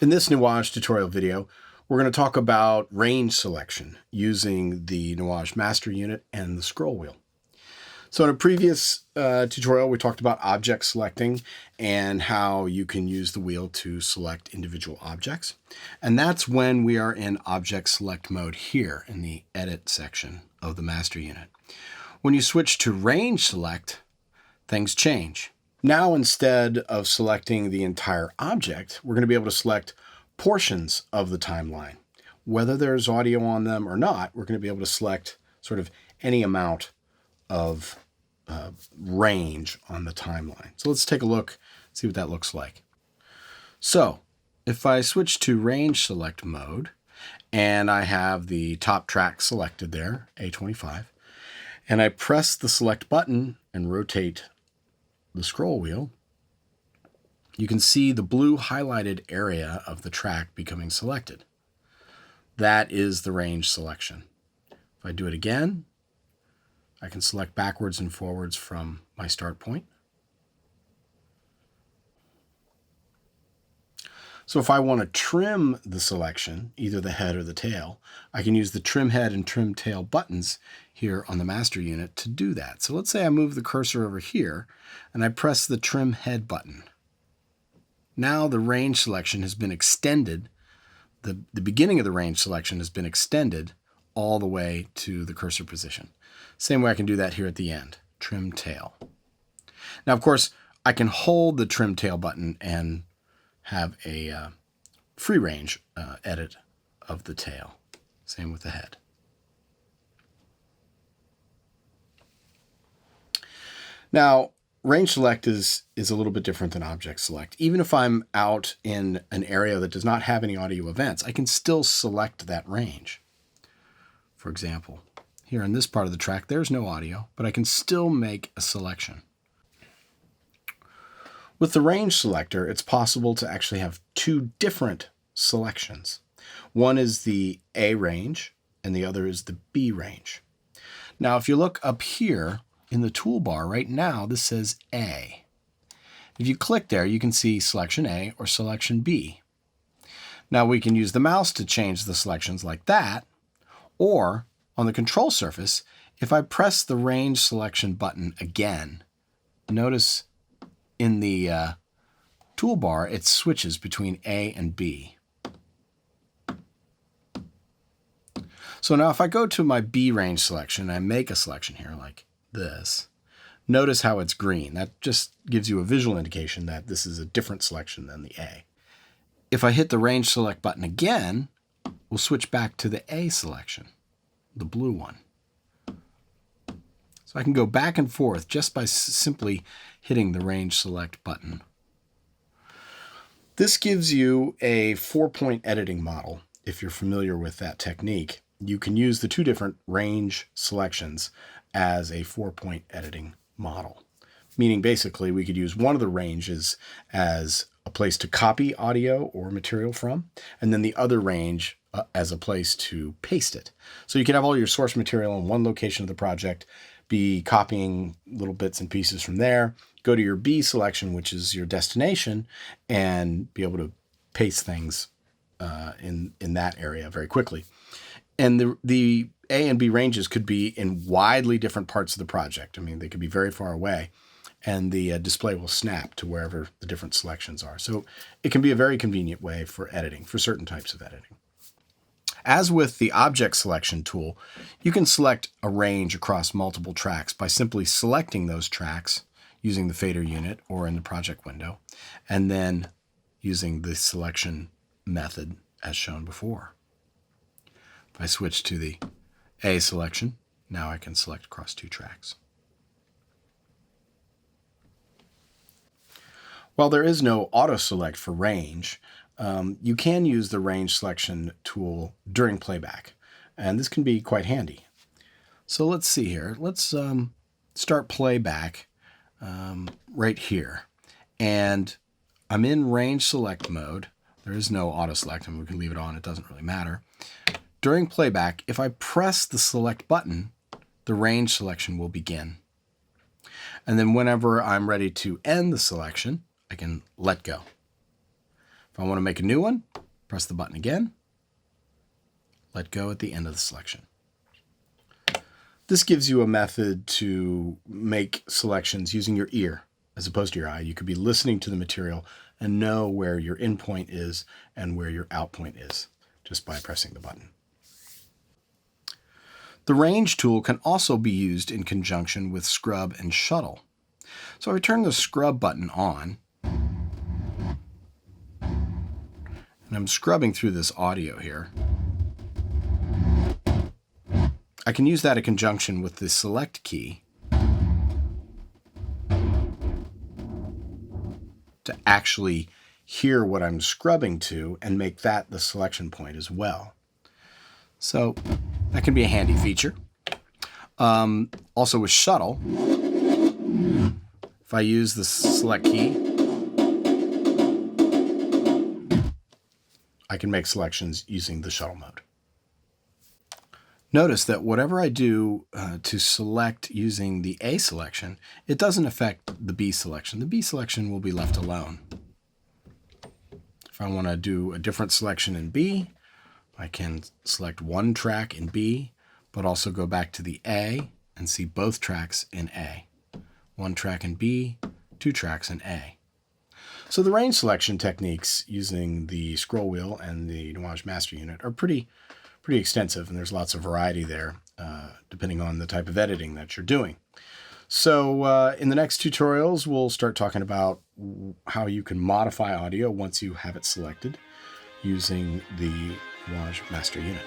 In this Nuage tutorial video, we're going to talk about range selection using the Nuage master unit and the scroll wheel. So in a previous tutorial, we talked about object selecting and how you can use the wheel to select individual objects. And that's when we are in object select mode here in the edit section of the master unit. When you switch to range select, things change. Now, instead of selecting the entire object, we're going to be able to select portions of the timeline. Whether there's audio on them or not, we're going to be able to select sort of any amount of range on the timeline. So let's take a look, see what that looks like. So if I switch to range select mode, and I have the top track selected there, A25, and I press the select button and rotate the scroll wheel, you can see the blue highlighted area of the track becoming selected. That is the range selection. If I do it again, I can select backwards and forwards from my start point. So if I want to trim the selection, either the head or the tail, I can use the trim head and trim tail buttons here on the master unit to do that. So let's say I move the cursor over here and I press the trim head button. Now the range selection has been extended. The beginning of the range selection has been extended all the way to the cursor position. Same way I can do that here at the end, trim tail. Now, of course, I can hold the trim tail button and have a free range edit of the tail. Same with the head. Now, range select is a little bit different than object select. Even if I'm out in an area that does not have any audio events, I can still select that range. For example, here in this part of the track, there's no audio, but I can still make a selection. With the range selector, it's possible to actually have two different selections. One is the A range, and the other is the B range. Now, if you look up here in the toolbar right now, this says A. If you click there, you can see selection A or selection B. Now, we can use the mouse to change the selections like that, or on the control surface, if I press the range selection button again, notice in the toolbar, it switches between A and B. So now if I go to my B range selection, I make a selection here like this, notice how it's green. That just gives you a visual indication that this is a different selection than the A. If I hit the range select button again, we'll switch back to the A selection, the blue one. So I can go back and forth just by simply hitting the range select button. This gives you a 4-point editing model. If you're familiar with that technique, you can use the two different range selections as a 4-point editing model. Meaning basically we could use one of the ranges as a place to copy audio or material from, and then the other range as a place to paste it. So you can have all your source material in one location of the project, be copying little bits and pieces from there, go to your B selection, which is your destination, and be able to paste things in that area very quickly. And the A and B ranges could be in widely different parts of the project. I mean, they could be very far away, and the display will snap to wherever the different selections are. So it can be a very convenient way for editing, for certain types of editing. As with the object selection tool, you can select a range across multiple tracks by simply selecting those tracks using the fader unit or in the project window, and then using the selection method as shown before. If I switch to the A selection, now I can select across two tracks. While there is no auto select for range, you can use the range selection tool during playback, and this can be quite handy. So let's see here. Let's start playback right here. And I'm in range select mode. There is no auto select, and we can leave it on. It doesn't really matter. During playback, if I press the select button, the range selection will begin. And then whenever I'm ready to end the selection, I can let go. If I want to make a new one, press the button again, let go at the end of the selection. This gives you a method to make selections using your ear as opposed to your eye. You could be listening to the material and know where your in point is and where your out point is just by pressing the button. The range tool can also be used in conjunction with scrub and shuttle. So if I turn the scrub button on, and I'm scrubbing through this audio here, I can use that in conjunction with the select key to actually hear what I'm scrubbing to and make that the selection point as well. So that can be a handy feature. Also with shuttle, if I use the select key, I can make selections using the shuttle mode. Notice that whatever I do to select using the A selection, it doesn't affect the B selection. The B selection will be left alone. If I want to do a different selection in B, I can select one track in B, but also go back to the A and see both tracks in A. One track in B, two tracks in A. So the range selection techniques using the scroll wheel and the Nuage master unit are pretty extensive, and there's lots of variety there depending on the type of editing that you're doing. So in the next tutorials, we'll start talking about how you can modify audio once you have it selected using the Nuage master unit.